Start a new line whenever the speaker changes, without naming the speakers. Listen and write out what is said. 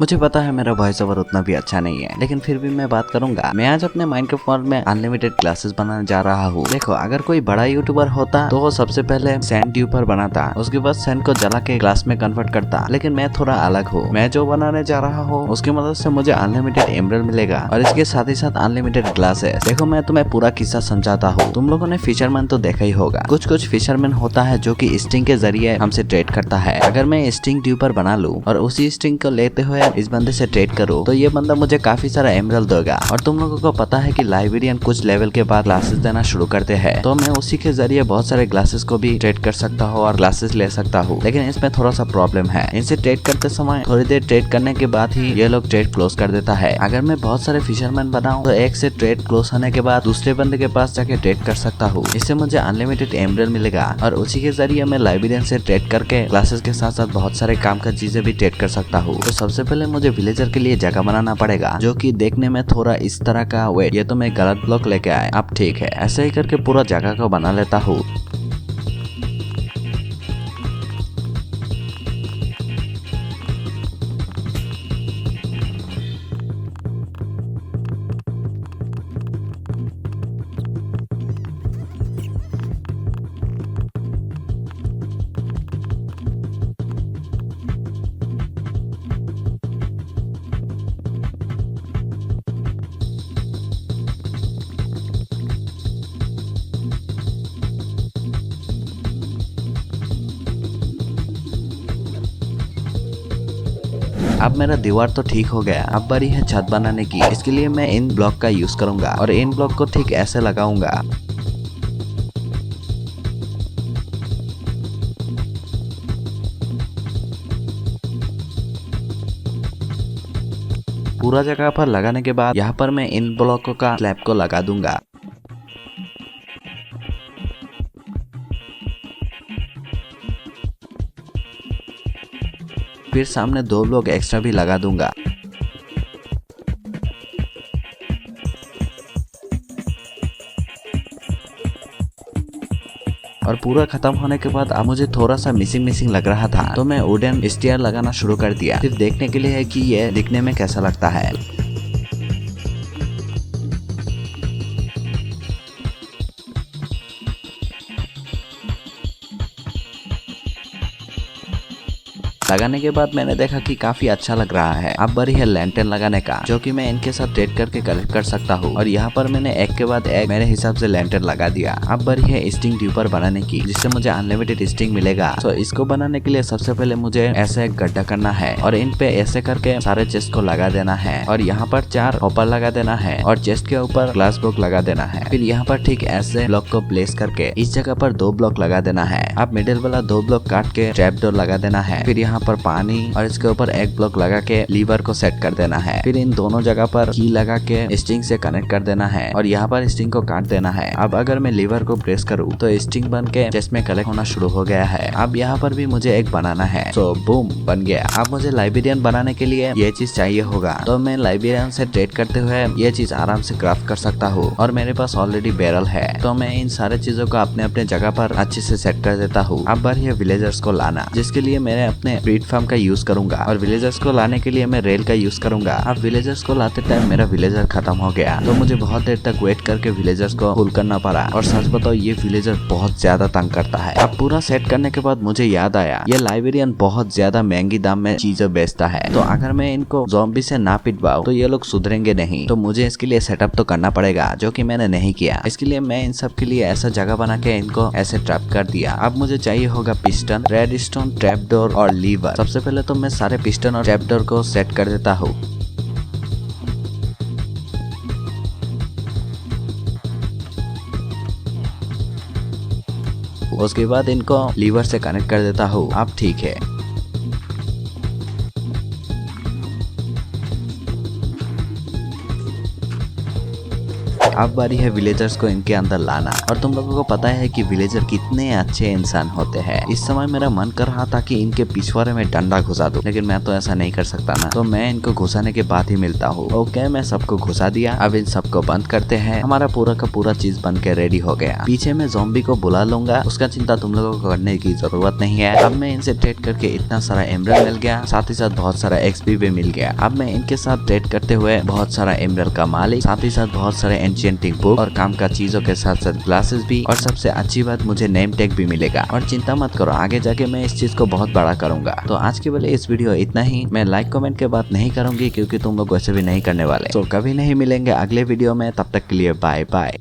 मुझे पता है मेरा वॉइस ओवर उतना भी अच्छा नहीं है, लेकिन फिर भी मैं बात करूंगा। मैं आज अपने माइनक्राफ्ट वर्ल्ड में अनलिमिटेड क्लासेस बनाने जा रहा हूँ। देखो, अगर कोई बड़ा यूट्यूबर होता तो वो सबसे पहले सैंड ड्यूपर बनाता, उसके बाद सैंड को जला के ग्लास में कन्वर्ट करता। लेकिन मैं थोड़ा अलग हूँ। मैं जो बनाने जा रहा हूँ उसकी मदद से मुझे अनलिमिटेड एमरल्ड मिलेगा और इसके साथ ही साथ अनलिमिटेड ग्लासेस। देखो, मैं तुम्हें पूरा किस्सा समझाता हूँ। तुम लोगों ने फिशरमैन तो देखा ही होगा। कुछ फिशरमैन होता है जो कि स्टिंग के जरिए हमसे ट्रेड करता है। अगर मैं स्टिंग ड्यूपर बना लूं और उसी स्टिंग को लेते हुए इस बंदे से ट्रेड करो तो ये बंदा मुझे काफी सारा एमरल्ड देगा। और तुम लोगों को पता है कि लाइब्रेरियन कुछ लेवल के बाद ग्लासेस देना शुरू करते हैं, तो मैं उसी के जरिए बहुत सारे ग्लासेस को भी ट्रेड कर सकता हूँ और ग्लासेस ले सकता हूँ। लेकिन इसमें थोड़ा सा प्रॉब्लम है। इनसे ट्रेड करते समय थोड़ी देर ट्रेड करने के बाद ही ये लोग ट्रेड क्लोज कर देता है। अगर मैं बहुत सारे फिशरमैन बनाऊं तो एक से ट्रेड क्लोज होने के बाद दूसरे बंदे के पास जाके ट्रेड कर सकता हूँ। इससे मुझे अनलिमिटेड एमरल्ड मिलेगा और उसी के जरिए मैं लाइब्रेरियन से ट्रेड करके ग्लासेस के साथ साथ बहुत सारे काम का चीजें भी ट्रेड कर सकता हूँ। तो सबसे पहले मुझे विलेजर के लिए जगह बनाना पड़ेगा, जो कि देखने में थोड़ा इस तरह का। वेट, ये तो मैं गलत ब्लॉक लेके आया। अब ठीक है, ऐसे ही करके पूरा जगह को बना लेता हूँ। अब मेरा दीवार तो ठीक हो गया। अब बारी है छत बनाने की। इसके लिए मैं इन ब्लॉक का यूज करूंगा और इन ब्लॉक को ठीक ऐसे लगाऊंगा। पूरा जगह पर लगाने के बाद यहाँ पर मैं इन ब्लॉकों का स्लैब को लगा दूंगा। फिर सामने 2 ब्लॉक एक्स्ट्रा भी लगा दूंगा। और पूरा खत्म होने के बाद अब मुझे थोड़ा सा मिसिंग लग रहा था, तो मैं वुडन स्टेयर लगाना शुरू कर दिया, सिर्फ देखने के लिए है कि ये दिखने में कैसा लगता है। लगाने के बाद मैंने देखा कि काफी अच्छा लग रहा है। अब बारी है लैंटर्न लगाने का, जो कि मैं इनके साथ ट्रेड करके कलेक्ट कर सकता हूँ। और यहाँ पर मैंने एक के बाद एक मेरे हिसाब से लैंटर्न लगा दिया। अब बारी है स्टिंग ड्यूपर बनाने की, जिससे मुझे अनलिमिटेड स्टिंग मिलेगा। तो इसको बनाने के लिए सबसे पहले मुझे ऐसे एक गड्ढा करना है और इन पे ऐसे करके सारे चेस्ट को लगा देना है। और यहाँ पर 4 हॉपर लगा देना है और चेस्ट के ऊपर ग्लास ब्लॉक लगा देना है। फिर यहाँ पर ठीक ऐसे ब्लॉक को प्लेस करके इस जगह पर 2 ब्लॉक लगा देना है। अब मिडिल वाला 2 ब्लॉक काट के ट्रैप डोर लगा देना है। फिर यहाँ पर पानी और इसके ऊपर एक ब्लॉक लगा के लीवर को सेट कर देना है। फिर इन दोनों जगह पर की लगा के स्टिंग से कनेक्ट कर देना है और यहाँ पर स्टिंग को काट देना है। अब अगर मैं लीवर को प्रेस करूँ तो स्टिंग बन के चेस्ट में कलेक्ट होना शुरू हो गया है। अब यहाँ पर भी मुझे एक बनाना है, तो बूम, बन गया। अब मुझे लाइब्रेरियन बनाने के लिए ये चीज चाहिए होगा, तो मैं लाइब्रेरियन से ट्रेड करते हुए ये चीज आराम से क्राफ्ट कर सकता हूँ। और मेरे पास ऑलरेडी बैरल है, तो मैं इन सारे चीजों को अपने अपने जगह पर अच्छे से सेट कर देता हूँ। अब बारी है विलेजर्स को लाना, जिसके लिए मैंने अपने ब्रीड फार्म का यूज करूंगा और विलेजर्स को लाने के लिए मैं रेल का यूज करूंगा। अब विलेजर्स को लाते टाइम मेरा विलेजर खत्म हो गया, तो मुझे बहुत देर तक वेट करके विलेजर्स को फुल करना पड़ा। और सच बताओ, ये विलेजर बहुत ज्यादा तंग करता है। अब पूरा सेट करने के बाद मुझे याद आया, ये लाइब्रेरियन बहुत ज्यादा महंगी दाम में चीजें बेचता है, तो अगर मैं इनको ज़ॉम्बी से ना पिटवाऊं तो ये लोग सुधरेंगे नहीं। तो मुझे इसके लिए सेटअप तो करना पड़ेगा, जो कि मैंने नहीं किया। इसके लिए मैं इन सब के लिए ऐसा जगह बना के इनको ऐसे ट्रैप कर दिया। अब मुझे चाहिए होगा पिस्टन, रेडस्टोन, ट्रैप डोर और लीवर। सबसे पहले तो मैं सारे पिस्टन और ट्रैप डोर को सेट कर देता हूँ। उसके बाद इनको लीवर से कनेक्ट कर देता हूँ। अब ठीक है। अब बारी है विलेजर्स को इनके अंदर लाना। और तुम लोगों को पता है कि विलेजर कितने अच्छे इंसान होते हैं। इस समय मेरा मन कर रहा था कि इनके पिछवाड़े में डंडा घुसा दूं, लेकिन मैं तो ऐसा नहीं कर सकता ना, तो मैं इनको घुसाने के बाद ही मिलता हूँ। ओके, मैं सबको घुसा दिया। अब इन सबको बंद करते हैं। हमारा पूरा का पूरा चीज बन के रेडी हो गया। पीछे मैं ज़ॉम्बी को बुला लूंगा, उसका चिंता तुम लोगों को करने की जरूरत नहीं है। अब मैं इनसे ट्रेड करके इतना सारा एमरल्ड मिल गया, साथ ही साथ बहुत सारा एक्सपी भी मिल गया। अब मैं इनके साथ ट्रेड करते हुए बहुत सारा एमरल्ड का मालिक, साथ ही साथ बहुत सारे एंशिएंटिंग बुक और काम का चीजों के साथ साथ ग्लासेस भी, और सबसे अच्छी बात मुझे नेम टैग भी मिलेगा। और चिंता मत करो, आगे जाके मैं इस चीज को बहुत बड़ा करूंगा। तो आज के लिए इस वीडियो इतना ही। मैं लाइक कमेंट के बात नहीं करूंगी क्योंकि तुम लोग वैसे भी नहीं करने वाले। तो कभी नहीं मिलेंगे अगले वीडियो में, तब तक के लिए बाय बाय।